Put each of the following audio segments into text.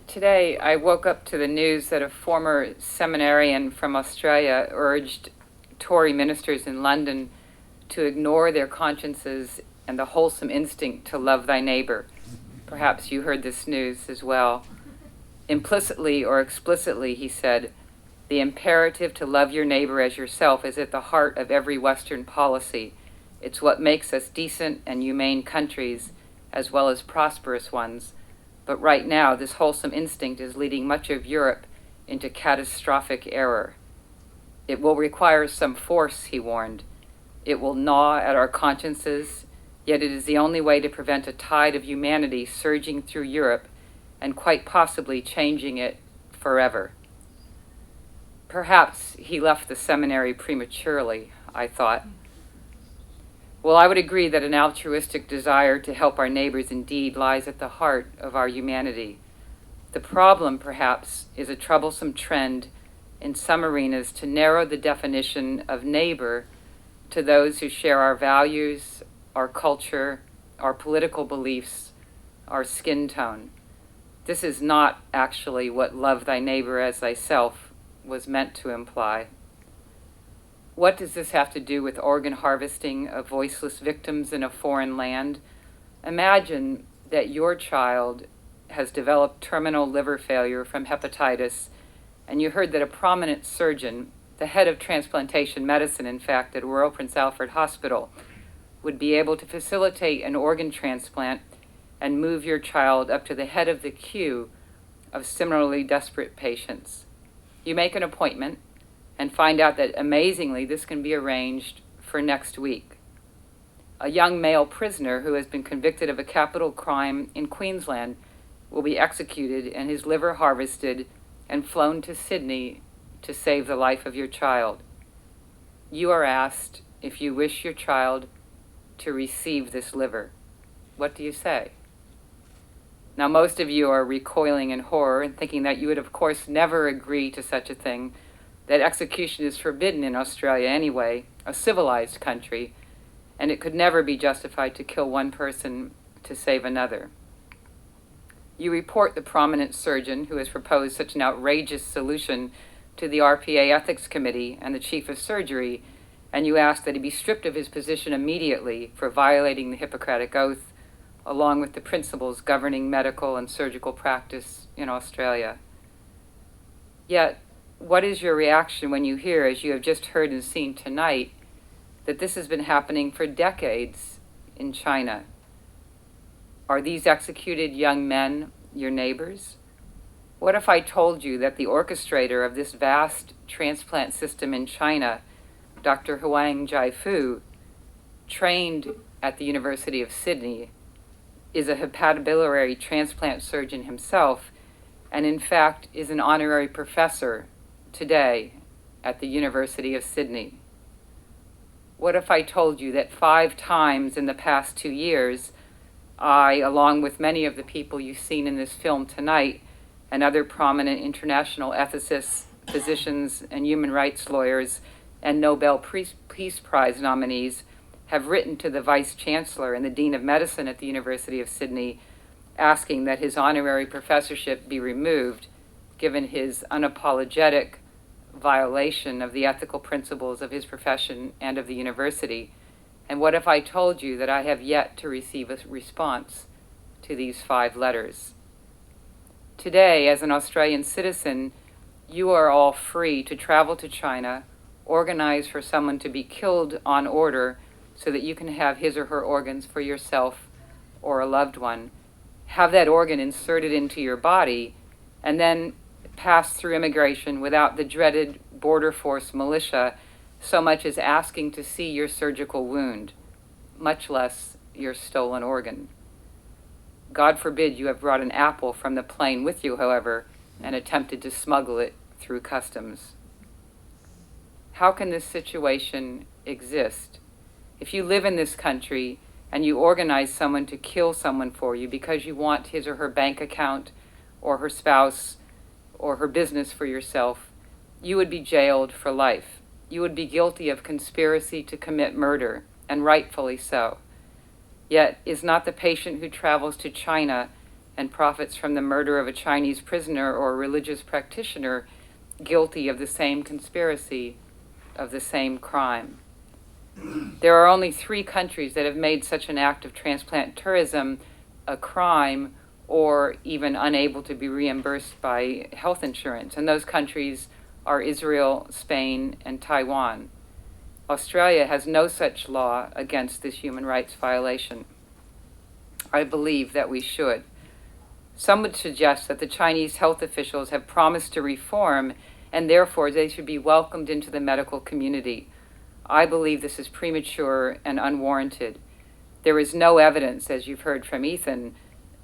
Today, I woke up to the news that a former seminarian from Australia urged Tory ministers in London to ignore their consciences and the wholesome instinct to love thy neighbor. Perhaps you heard this news as well. Implicitly or explicitly, he said, the imperative to love your neighbor as yourself is at the heart of every Western policy. It's what makes us decent and humane countries, as well as prosperous ones. But right now, this wholesome instinct is leading much of Europe into catastrophic error. It will require some force, he warned. It will gnaw at our consciences, yet it is the only way to prevent a tide of humanity surging through Europe and quite possibly changing it forever. Perhaps he left the seminary prematurely, I thought. Well, I would agree that an altruistic desire to help our neighbors indeed lies at the heart of our humanity. The problem, perhaps, is a troublesome trend in some arenas to narrow the definition of neighbor to those who share our values, our culture, our political beliefs, our skin tone. This is not actually what love thy neighbor as thyself was meant to imply. What does this have to do with organ harvesting of voiceless victims in a foreign land? Imagine that your child has developed terminal liver failure from hepatitis, and you heard that a prominent surgeon, the head of transplantation medicine, in fact, at Royal Prince Alfred Hospital, would be able to facilitate an organ transplant and move your child up to the head of the queue of similarly desperate patients. You make an appointment and find out that, amazingly, this can be arranged for next week. A young male prisoner who has been convicted of a capital crime in Queensland will be executed and his liver harvested and flown to Sydney to save the life of your child. You are asked if you wish your child to receive this liver. What do you say? Now, most of you are recoiling in horror and thinking that you would, of course, never agree to such a thing, that execution is forbidden in Australia anyway, a civilized country, and it could never be justified to kill one person to save another. You report the prominent surgeon who has proposed such an outrageous solution to the RPA Ethics Committee and the Chief of Surgery, and you ask that he be stripped of his position immediately for violating the Hippocratic Oath, along with the principles governing medical and surgical practice in Australia. Yet, what is your reaction when you hear, as you have just heard and seen tonight, that this has been happening for decades in China? Are these executed young men your neighbors? What if I told you that the orchestrator of this vast transplant system in China, Dr. Huang Jifu, trained at the University of Sydney, is a hepatobiliary transplant surgeon himself, and in fact is an honorary professor today at the University of Sydney? What if I told you that 5 times in the past 2 years, I, along with many of the people you've seen in this film tonight, and other prominent international ethicists, physicians, and human rights lawyers, and Nobel Peace Prize nominees, have written to the Vice Chancellor and the Dean of Medicine at the University of Sydney asking that his honorary professorship be removed, given his unapologetic violation of the ethical principles of his profession and of the university? And what if I told you that I have yet to receive a response to these 5 letters? Today, as an Australian citizen, you are all free to travel to China, organize for someone to be killed on order so that you can have his or her organs for yourself or a loved one, have that organ inserted into your body, and then pass through immigration without the dreaded border force militia so much as asking to see your surgical wound, much less your stolen organ. God forbid you have brought an apple from the plane with you, however, and attempted to smuggle it through customs. How can this situation exist? If you live in this country and you organize someone to kill someone for you because you want his or her bank account or her spouse or her business for yourself, you would be jailed for life. You would be guilty of conspiracy to commit murder, and rightfully so. Yet is not the patient who travels to China and profits from the murder of a Chinese prisoner or a religious practitioner guilty of the same conspiracy, of the same crime. There are only 3 countries that have made such an act of transplant tourism a crime or even unable to be reimbursed by health insurance, and those countries are Israel, Spain, and Taiwan. Australia has no such law against this human rights violation. I believe that we should. Some would suggest that the Chinese health officials have promised to reform, and therefore they should be welcomed into the medical community. I believe this is premature and unwarranted. There is no evidence, as you've heard from Ethan,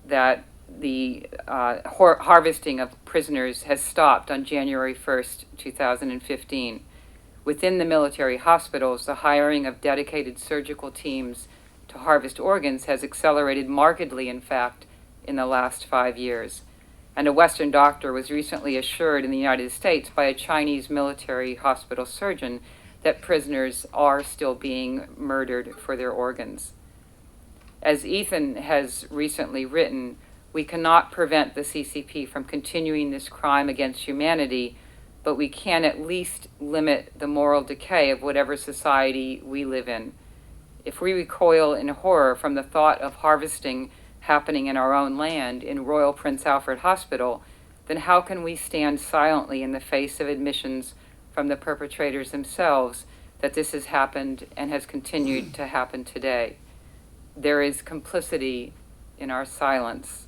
that the harvesting of prisoners has stopped on January 1st, 2015. Within the military hospitals, the hiring of dedicated surgical teams to harvest organs has accelerated markedly, in fact, in the last 5 years. And a Western doctor was recently assured in the United States by a Chinese military hospital surgeon that prisoners are still being murdered for their organs. As Ethan has recently written, we cannot prevent the CCP from continuing this crime against humanity, but we can at least limit the moral decay of whatever society we live in. If we recoil in horror from the thought of harvesting happening in our own land in Royal Prince Alfred Hospital, then how can we stand silently in the face of admissions from the perpetrators themselves that this has happened and has continued to happen today? There is complicity in our silence.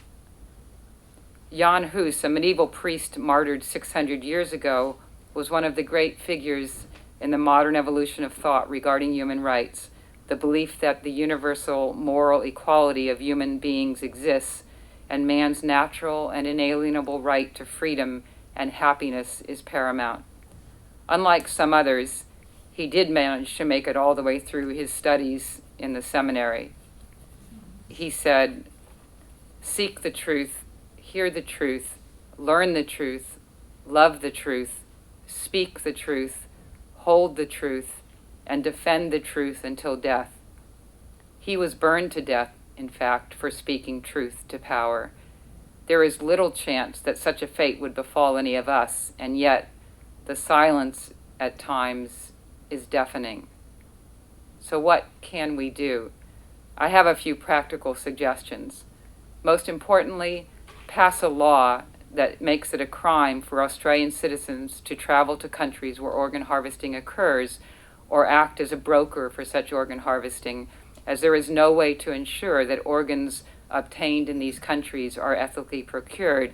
Jan Hus, a medieval priest martyred 600 years ago, was one of the great figures in the modern evolution of thought regarding human rights, the belief that the universal moral equality of human beings exists and man's natural and inalienable right to freedom and happiness is paramount. Unlike some others, he did manage to make it all the way through his studies in the seminary. He said, "Seek the truth, hear the truth, learn the truth, love the truth, speak the truth, hold the truth, and defend the truth until death." He was burned to death, in fact, for speaking truth to power. There is little chance that such a fate would befall any of us, and yet the silence at times is deafening. So what can we do? I have a few practical suggestions. Most importantly, pass a law that makes it a crime for Australian citizens to travel to countries where organ harvesting occurs or act as a broker for such organ harvesting, as there is no way to ensure that organs obtained in these countries are ethically procured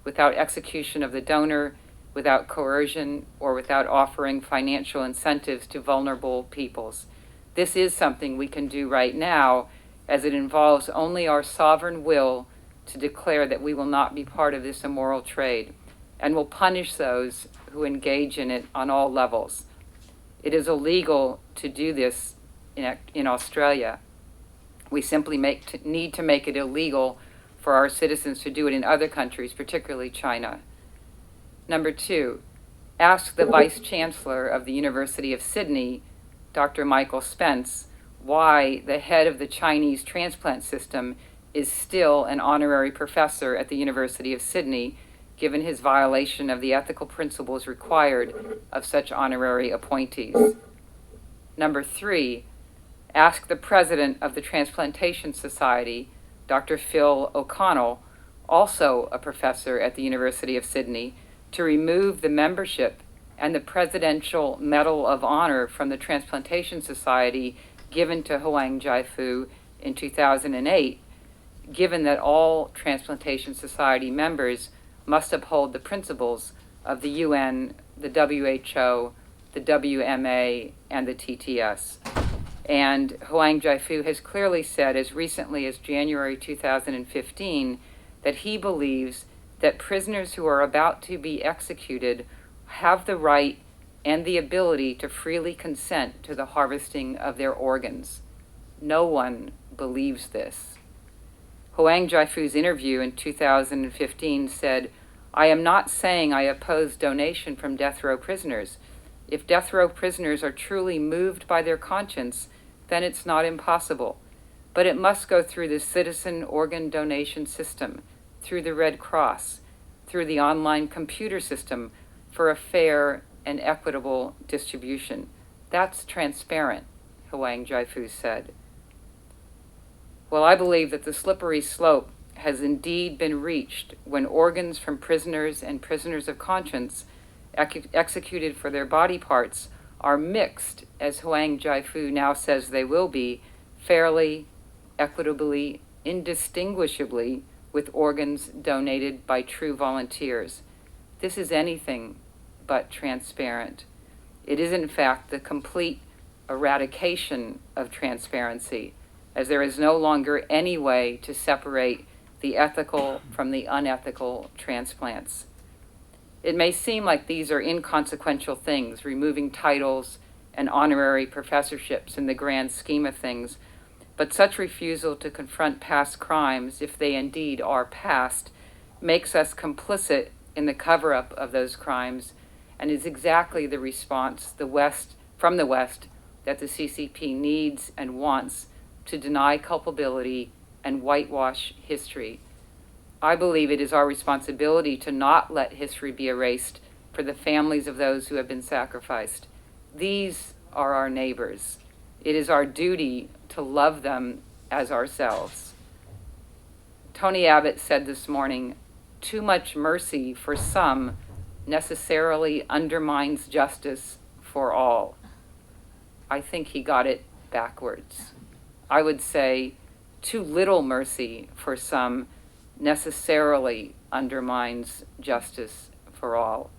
without execution of the donor, without coercion, or without offering financial incentives to vulnerable peoples. This is something we can do right now, as it involves only our sovereign will to declare that we will not be part of this immoral trade, and will punish those who engage in it on all levels. It is illegal to do this in Australia. We simply need to make it illegal for our citizens to do it in other countries, particularly China. Number 2, ask the Vice Chancellor of the University of Sydney, Dr. Michael Spence, why the head of the Chinese transplant system is still an honorary professor at the University of Sydney, given his violation of the ethical principles required of such honorary appointees. Number 3, ask the president of the Transplantation Society, Dr. Phil O'Connell, also a professor at the University of Sydney, to remove the membership and the Presidential Medal of Honor from the Transplantation Society given to Huang Jiafu in 2008, given that all Transplantation Society members must uphold the principles of the UN, the WHO, the WMA, and the TTS. And Huang Jiafu has clearly said, as recently as January 2015, that he believes that prisoners who are about to be executed have the right and the ability to freely consent to the harvesting of their organs. No one believes this. Huang Jiafu's interview in 2015 said, "I am not saying I oppose donation from death row prisoners. If death row prisoners are truly moved by their conscience, then it's not impossible. But it must go through the citizen organ donation system. through the Red Cross, through the online computer system for a fair and equitable distribution. That's transparent, Huang Jiafu said. Well, I believe that the slippery slope has indeed been reached when organs from prisoners and prisoners of conscience executed for their body parts are mixed, as Huang Jiafu now says they will be, fairly, equitably, indistinguishably with organs donated by true volunteers. This is anything but transparent. It is, in fact, the complete eradication of transparency, as there is no longer any way to separate the ethical from the unethical transplants. It may seem like these are inconsequential things, removing titles and honorary professorships in the grand scheme of things, but such refusal to confront past crimes, if they indeed are past, makes us complicit in the cover-up of those crimes, and is exactly the response from the West that the CCP needs and wants to deny culpability and whitewash history. I believe it is our responsibility to not let history be erased for the families of those who have been sacrificed. These are our neighbors. It is our duty to love them as ourselves. Tony Abbott said this morning, "Too much mercy for some necessarily undermines justice for all." I think he got it backwards. I would say, too little mercy for some necessarily undermines justice for all.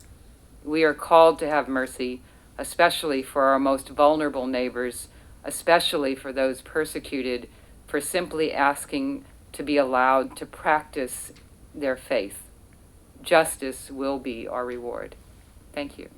We are called to have mercy, especially for our most vulnerable neighbors, especially for those persecuted for simply asking to be allowed to practice their faith. Justice will be our reward. Thank you.